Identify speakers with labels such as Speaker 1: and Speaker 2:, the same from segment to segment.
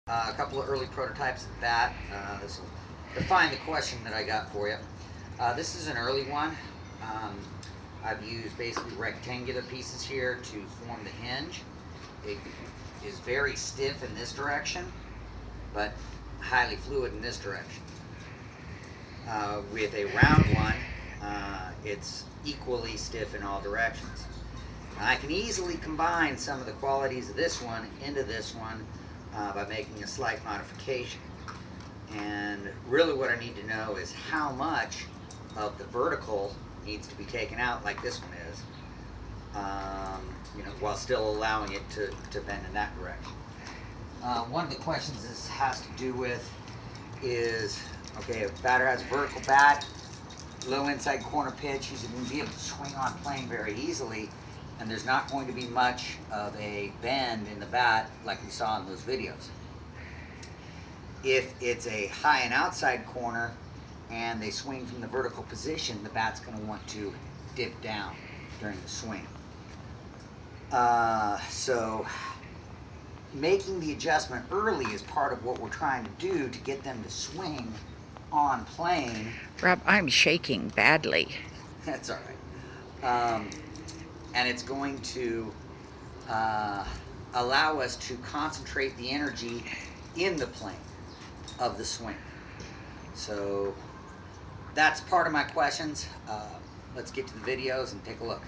Speaker 1: A couple of early prototypes of that. This will define the question that I got for you. This is an early one. Um, I've used basically rectangular pieces here to form the hinge. It is very stiff in this direction, but highly fluid in this direction. With a round one, it's equally stiff in all directions. Now, I can easily combine some of the qualities of this one into this one by making a slight modification. And really what I need to know is how much of the vertical needs to be taken out, like this one is, while still allowing it to bend in that direction. One of the questions this has to do with is, okay, if the batter has a vertical bat, low inside corner pitch, he's going to be able to swing on plane very easily, and there's not going to be much of a bend in the bat like we saw in those videos. If it's a high and outside corner and they swing from the vertical position, the bat's going to want to dip down during the swing. So making the adjustment early is part of what we're trying to do to get them to swing on plane.
Speaker 2: Rob, I'm shaking badly.
Speaker 1: That's all right. And it's going to allow us to concentrate the energy in the plane of the swing. So that's part of my questions. Let's get to the videos and take a look.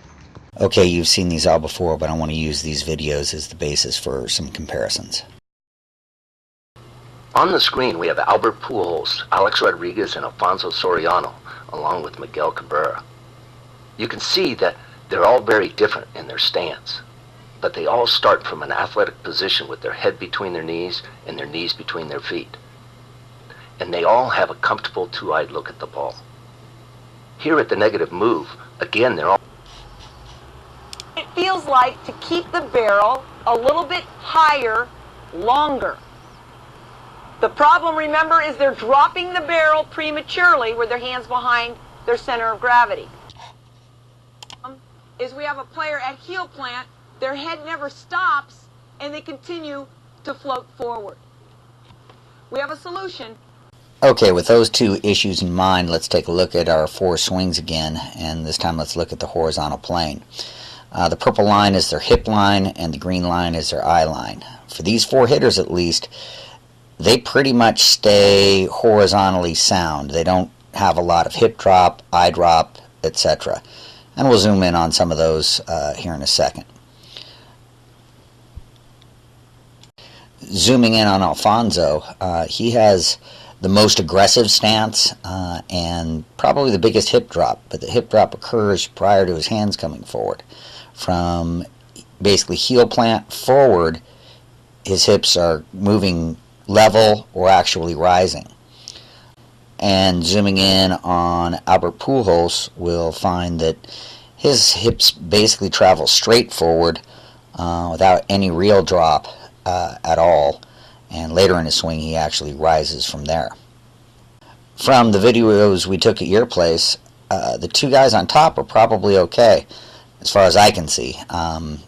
Speaker 1: Okay, you've seen these all before, but I want to use these videos as the basis for some comparisons.
Speaker 3: On the screen, we have Albert Pujols, Alex Rodriguez, and Alfonso Soriano, along with Miguel Cabrera. You can see that they're all very different in their stance, but they all start from an athletic position with their head between their knees and their knees between their feet. And they all have a comfortable two-eyed look at the ball. Here at the negative move, again, they're all...
Speaker 4: It feels like to keep the barrel a little bit higher, longer. The problem, remember, is they're dropping the barrel prematurely with their hands behind their center of gravity. Is we have a player at heel plant, their head never stops, and they continue to float forward. We have a solution.
Speaker 1: Okay, with those two issues in mind, let's take a look at our four swings again, and this time let's look at the horizontal plane. The purple line is their hip line, and the green line is their eye line. For these four hitters at least, they pretty much stay horizontally sound. They don't have a lot of hip drop, eye drop, etc. And we'll zoom in on some of those here in a second. Zooming in on Alfonso, he has the most aggressive stance and probably the biggest hip drop, but the hip drop occurs prior to his hands coming forward. From basically heel plant forward, his hips are moving level or actually rising. And zooming in on Albert Pujols, we'll find that his hips basically travel straight forward without any real drop at all, and later in his swing he actually rises from there. From the videos we took at your place, the two guys on top are probably okay as far as I can see. I'm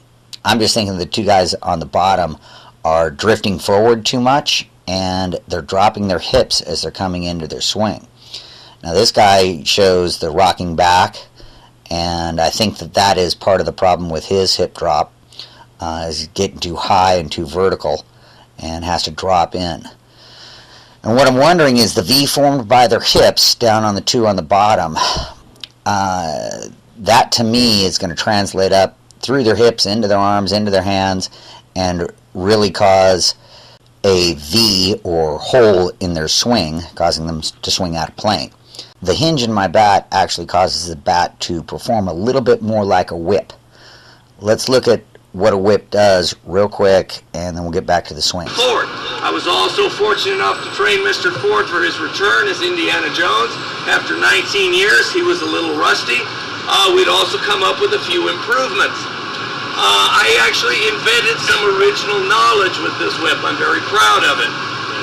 Speaker 1: just thinking the two guys on the bottom are drifting forward too much, and they're dropping their hips as they're coming into their swing. Now this guy shows the rocking back, and I think that is part of the problem with his hip drop, is getting too high and too vertical and has to drop in. And what I'm wondering is the V formed by their hips down on the two on the bottom, that to me is going to translate up through their hips, into their arms, into their hands, and really cause a V or hole in their swing, causing them to swing out of plane. The hinge in my bat actually causes the bat to perform a little bit more like a whip. Let's look at what a whip does real quick, and then we'll get back to the swings.
Speaker 5: Ford. I was also fortunate enough to train Mr. Ford for his return as Indiana Jones. After 19 years, he was a little rusty. We'd also come up with a few improvements. I actually invented some original knowledge with this whip. I'm very proud of it.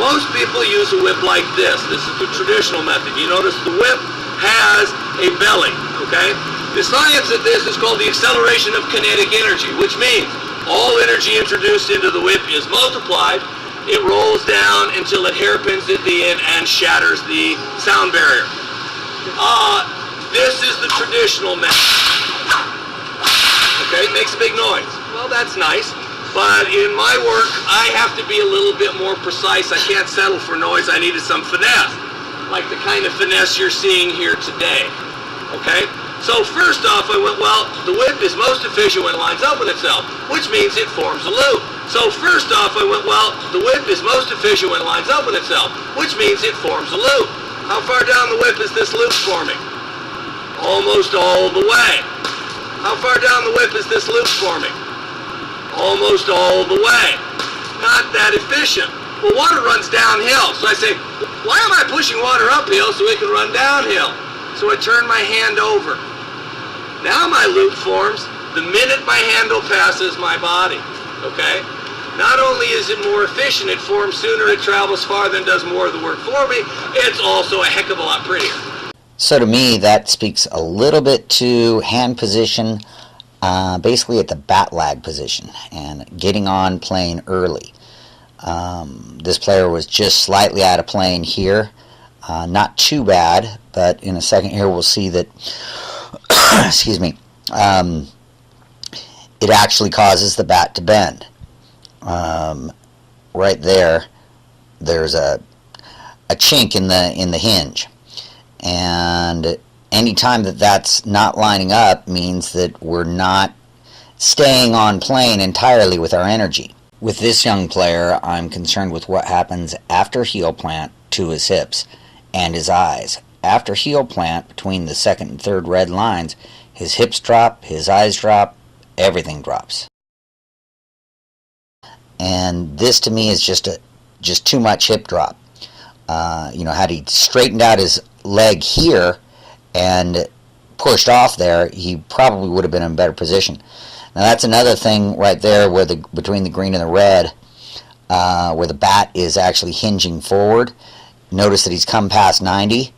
Speaker 5: Most people use a whip like this. This is the traditional method. You notice the whip has a belly, okay? The science of this is called the acceleration of kinetic energy, which means all energy introduced into the whip is multiplied, it rolls down until it hairpins at the end and shatters the sound barrier. This is the traditional method. Okay, it makes a big noise. Well, that's nice. But in my work, I have to be a little bit more precise. I can't settle for noise. I needed some finesse, like the kind of finesse you're seeing here today. Okay? So first off, I went, well, the whip is most efficient when it lines up with itself, which means it forms a loop. So first off, I went, well, the whip is most efficient when it lines up with itself, which means it forms a loop. How far down the whip is this loop forming? Almost all the way. How far down the whip is this loop forming? Almost all the way. Not that efficient. Well, water runs downhill. So I say, why am I pushing water uphill so it can run downhill? So I turn my hand over. Now my loop forms the minute my handle passes my body. Okay? Not only is it more efficient, it forms sooner, it travels farther and does more of the work for me, it's also a heck of a lot prettier.
Speaker 1: So to me, that speaks a little bit to hand position, basically at the bat lag position, and getting on plane early. This player was just slightly out of plane here. Not too bad, but in a second here we'll see that, excuse me, it actually causes the bat to bend. Right there, there's a chink in the hinge. And any time that that's not lining up means that we're not staying on plane entirely with our energy. With this young player, I'm concerned with what happens after heel plant to his hips and his eyes. After heel plant, between the second and third red lines, his hips drop, his eyes drop, everything drops. And this to me is just too much hip drop. Had he straightened out his leg here and pushed off there, he probably would have been in a better position. Now that's another thing right there where between the green and the red, where the bat is actually hinging forward. Notice that he's come past 90,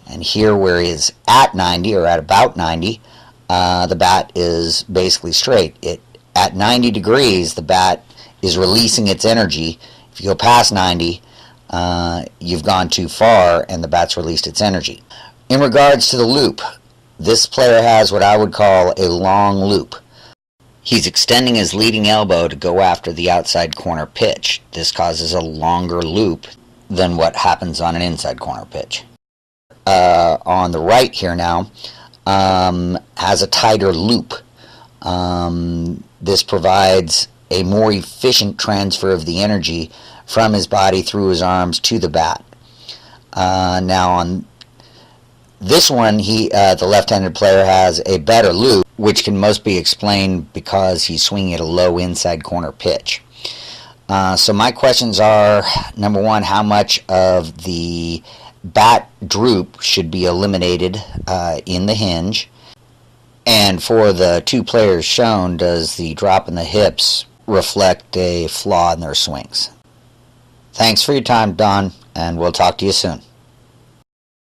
Speaker 1: and here where he's at 90 or at about 90, the bat is basically straight. At 90 degrees, the bat is releasing its energy. If you go past 90, you've gone too far and the bat's released its energy. In regards to the loop, this player has what I would call a long loop. He's extending his leading elbow to go after the outside corner pitch. This causes a longer loop than what happens on an inside corner pitch. On the right here now, has a tighter loop. This provides a more efficient transfer of the energy from his body through his arms to the bat. Now on this one, the left-handed player has a better loop, which can most be explained because he's swinging at a low inside corner pitch. So my questions are, number one, how much of the bat droop should be eliminated in the hinge? And for the two players shown, does the drop in the hips reflect a flaw in their swings? Thanks for your time, Don, and we'll talk to you soon.